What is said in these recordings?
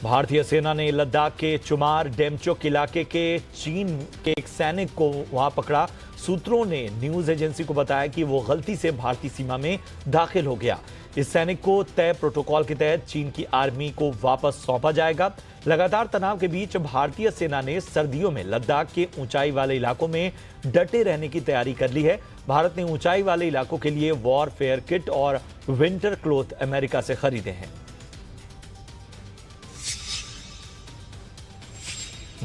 भारतीय सेना ने लद्दाख के चुमार डेमचोक इलाके के चीन के एक सैनिक को वहां पकड़ा। सूत्रों ने न्यूज एजेंसी को बताया कि वो गलती से भारतीय सीमा में दाखिल हो गया। इस सैनिक को तय प्रोटोकॉल के तहत चीन की आर्मी को वापस सौंपा जाएगा। लगातार तनाव के बीच भारतीय सेना ने सर्दियों में लद्दाख के ऊंचाई वाले इलाकों में डटे रहने की तैयारी कर ली है। भारत ने ऊंचाई वाले इलाकों के लिए वॉरफेयर किट और विंटर क्लोथ अमेरिका से खरीदे हैं।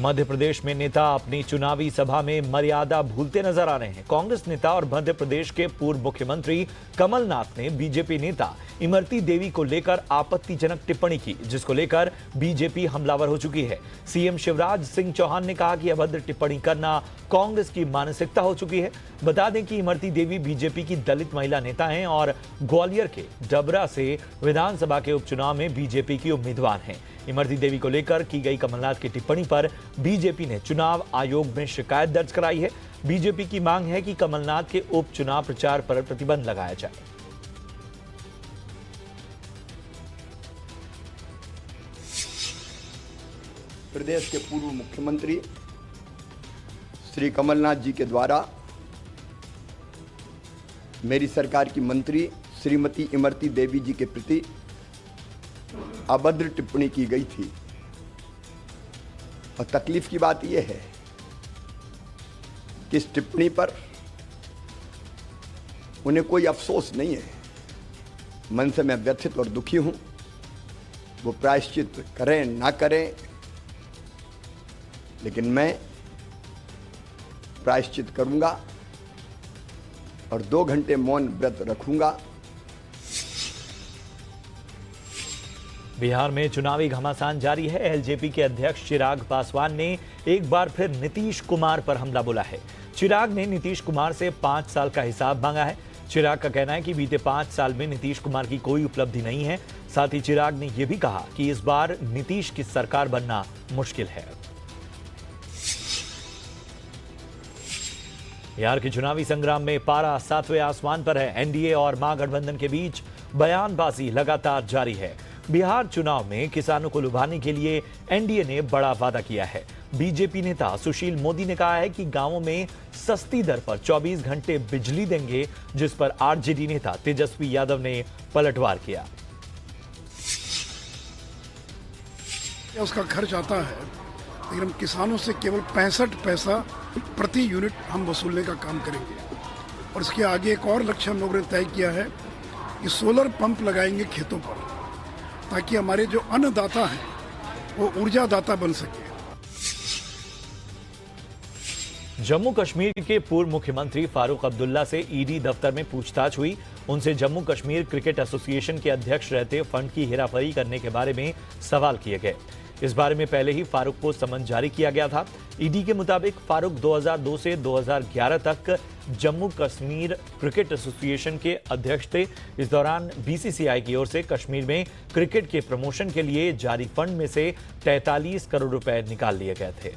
मध्य प्रदेश में नेता अपनी चुनावी सभा में मर्यादा भूलते नजर आ रहे हैं। कांग्रेस नेता और मध्य प्रदेश के पूर्व मुख्यमंत्री कमलनाथ ने बीजेपी नेता इमरती देवी को लेकर आपत्तिजनक टिप्पणी की, जिसको लेकर बीजेपी हमलावर हो चुकी है। सीएम शिवराज सिंह चौहान ने कहा कि अभद्र टिप्पणी करना कांग्रेस की मानसिकता हो चुकी है। बता दें कि इमरती देवी बीजेपी की दलित महिला नेता हैं और ग्वालियर के डबरा से विधानसभा के उपचुनाव में बीजेपी की उम्मीदवार हैं। इमरती देवी को लेकर की गई कमलनाथ की टिप्पणी पर बीजेपी ने चुनाव आयोग में शिकायत दर्ज कराई है। बीजेपी की मांग है कि कमलनाथ के उपचुनाव प्रचार पर प्रतिबंध लगाया जाए। प्रदेश के पूर्व मुख्यमंत्री श्री कमलनाथ जी के द्वारा मेरी सरकार की मंत्री श्रीमती इमरती देवी जी के प्रति अभद्र टिप्पणी की गई थी। और तकलीफ की बात यह है कि इस टिप्पणी पर उन्हें कोई अफसोस नहीं है। मन से मैं व्यथित और दुखी हूं। वो प्रायश्चित करें ना करें, लेकिन मैं प्रायश्चित करूंगा और 2 घंटे मौन व्रत रखूंगा। बिहार में चुनावी घमासान जारी है। एलजेपी के अध्यक्ष चिराग पासवान ने एक बार फिर नीतीश कुमार पर हमला बोला है। चिराग ने नीतीश कुमार से 5 साल का हिसाब मांगा है। चिराग का कहना है कि बीते 5 साल में नीतीश कुमार की कोई उपलब्धि नहीं है। साथ ही चिराग ने यह भी कहा कि इस बार नीतीश की सरकार बनना मुश्किल है। बिहार के चुनावी संग्राम में पारा 7वें आसमान पर है। एनडीए और महागठबंधन के बीच बयानबाजी लगातार जारी है। बिहार चुनाव में किसानों को लुभाने के लिए एनडीए ने बड़ा वादा किया है। बीजेपी नेता सुशील मोदी ने कहा है कि गांवों में सस्ती दर पर 24 घंटे बिजली देंगे, जिस पर आरजेडी नेता तेजस्वी यादव ने पलटवार किया। उसका खर्च आता है, लेकिन हम किसानों से केवल 65 पैसा प्रति यूनिट हम वसूलने का काम करेंगे। और इसके आगे एक और लक्ष्य हम लोगों ने तय किया है कि सोलर पंप लगाएंगे खेतों पर, ताकि हमारे जो अन्नदाता हैं वो ऊर्जादाता बन सके। जम्मू कश्मीर के पूर्व मुख्यमंत्री फारूक अब्दुल्ला से ईडी दफ्तर में पूछताछ हुई। उनसे जम्मू कश्मीर क्रिकेट एसोसिएशन के अध्यक्ष रहते फंड की हेराफेरी करने के बारे में सवाल किए गए। इस बारे में पहले ही फारूक को समन जारी किया गया था। ईडी के मुताबिक फारूक 2002 से 2011 तक जम्मू कश्मीर क्रिकेट एसोसिएशन के अध्यक्ष थे। इस दौरान बीसीसीआई की ओर से कश्मीर में क्रिकेट के प्रमोशन के लिए जारी फंड में से 43 करोड़ रुपए निकाल लिए गए थे।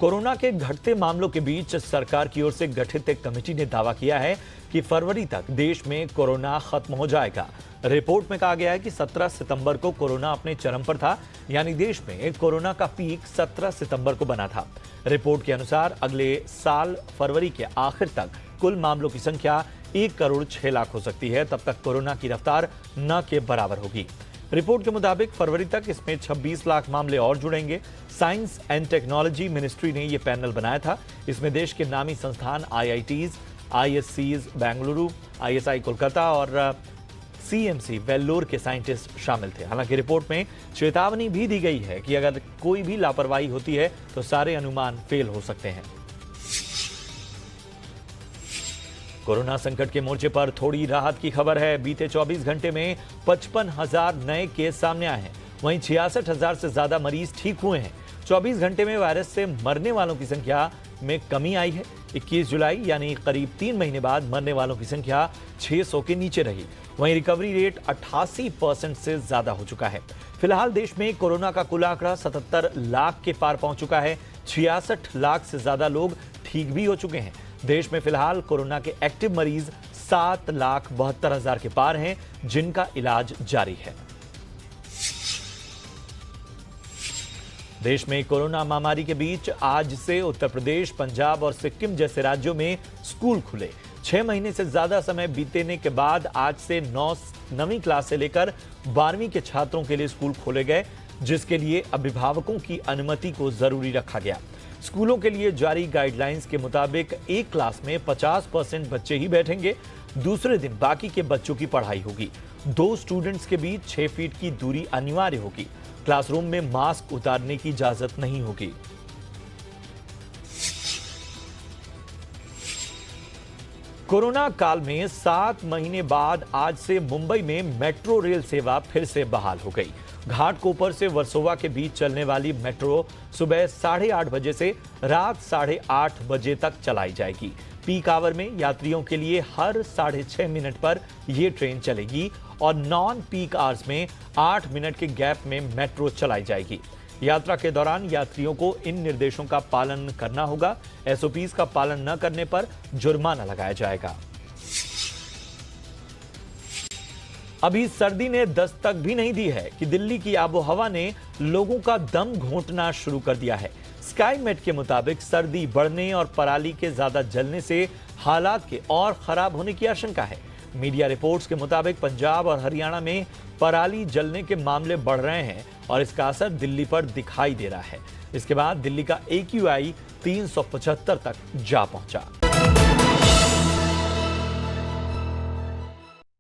कोरोना के घटते मामलों के बीच सरकार की ओर से गठित एक कमेटी ने दावा किया है कि फरवरी तक देश में कोरोना खत्म हो जाएगा। रिपोर्ट में कहा गया है कि 17 सितंबर को कोरोना अपने चरम पर था, यानी देश में कोरोना का पीक 17 सितंबर को बना था। रिपोर्ट के अनुसार अगले साल फरवरी के आखिर तक कुल मामलों की संख्या 1 करोड़ 6 लाख हो सकती है। तब तक कोरोना की रफ्तार न के बराबर होगी। रिपोर्ट के मुताबिक फरवरी तक इसमें 26 लाख मामले और जुड़ेंगे। साइंस एंड टेक्नोलॉजी मिनिस्ट्री ने यह पैनल बनाया था। इसमें देश के नामी संस्थान आईआईटीज, आईएससीज बेंगलुरु, आईएसआई कोलकाता और सीएमसी वेल्लोर के साइंटिस्ट शामिल थे। हालांकि रिपोर्ट में चेतावनी भी दी गई है कि अगर कोई भी लापरवाही होती है तो सारे अनुमान फेल हो सकते हैं। कोरोना संकट के मोर्चे पर थोड़ी राहत की खबर है। बीते 24 घंटे में 55,000 नए केस सामने आए हैं। वहीं 66,000 से ज्यादा मरीज ठीक हुए हैं। 24 घंटे में वायरस से मरने वालों की संख्या में कमी आई है। 21 जुलाई यानी करीब 3 महीने बाद मरने वालों की संख्या 600 के नीचे रही। वहीं रिकवरी रेट 88% से ज्यादा हो चुका है। फिलहाल देश में कोरोना का कुल आंकड़ा 77 लाख के पार पहुंच चुका है। 66 लाख से ज्यादा लोग ठीक भी हो चुके हैं। देश में फिलहाल कोरोना के एक्टिव मरीज 7,72,000 के पार हैं, जिनका इलाज जारी है। देश में कोरोना महामारी के बीच आज से उत्तर प्रदेश, पंजाब और सिक्किम जैसे राज्यों में स्कूल खुले। 6 महीने से ज्यादा समय बीतने के बाद आज से 9वीं क्लास से लेकर 12वीं के छात्रों के लिए स्कूल खोले गए, जिसके लिए अभिभावकों की अनुमति को जरूरी रखा गया। स्कूलों के लिए जारी गाइडलाइंस के मुताबिक एक क्लास में 50% बच्चे ही बैठेंगे। दूसरे दिन बाकी के बच्चों की पढ़ाई होगी। 2 स्टूडेंट्स के बीच 6 फीट की दूरी अनिवार्य होगी। क्लासरूम में मास्क उतारने की इजाजत नहीं होगी। कोरोना काल में 7 महीने बाद आज से मुंबई में मेट्रो रेल सेवा फिर से बहाल हो गई। घाटकोपर से वर्सोवा के बीच चलने वाली मेट्रो सुबह 8:30 बजे से रात 8:30 बजे तक चलाई जाएगी। पीक आवर में यात्रियों के लिए हर 6.5 मिनट पर यह ट्रेन चलेगी और नॉन पीक आवर्स में 8 मिनट के गैप में मेट्रो चलाई जाएगी। यात्रा के दौरान यात्रियों को इन निर्देशों का पालन करना होगा। एसओपीज का पालन न करने पर जुर्माना लगाया जाएगा। अभी सर्दी ने दस्तक भी नहीं दी है कि दिल्ली की आबोहवा ने लोगों का दम घोंटना शुरू कर दिया है। स्काईमेट के मुताबिक सर्दी बढ़ने और पराली के ज्यादा जलने से हालात के और खराब होने की आशंका है। मीडिया रिपोर्ट्स के मुताबिक पंजाब और हरियाणा में पराली जलने के मामले बढ़ रहे हैं और इसका असर दिल्ली पर दिखाई दे रहा है। इसके बाद दिल्ली का AQI 375 तक जा पहुंचा।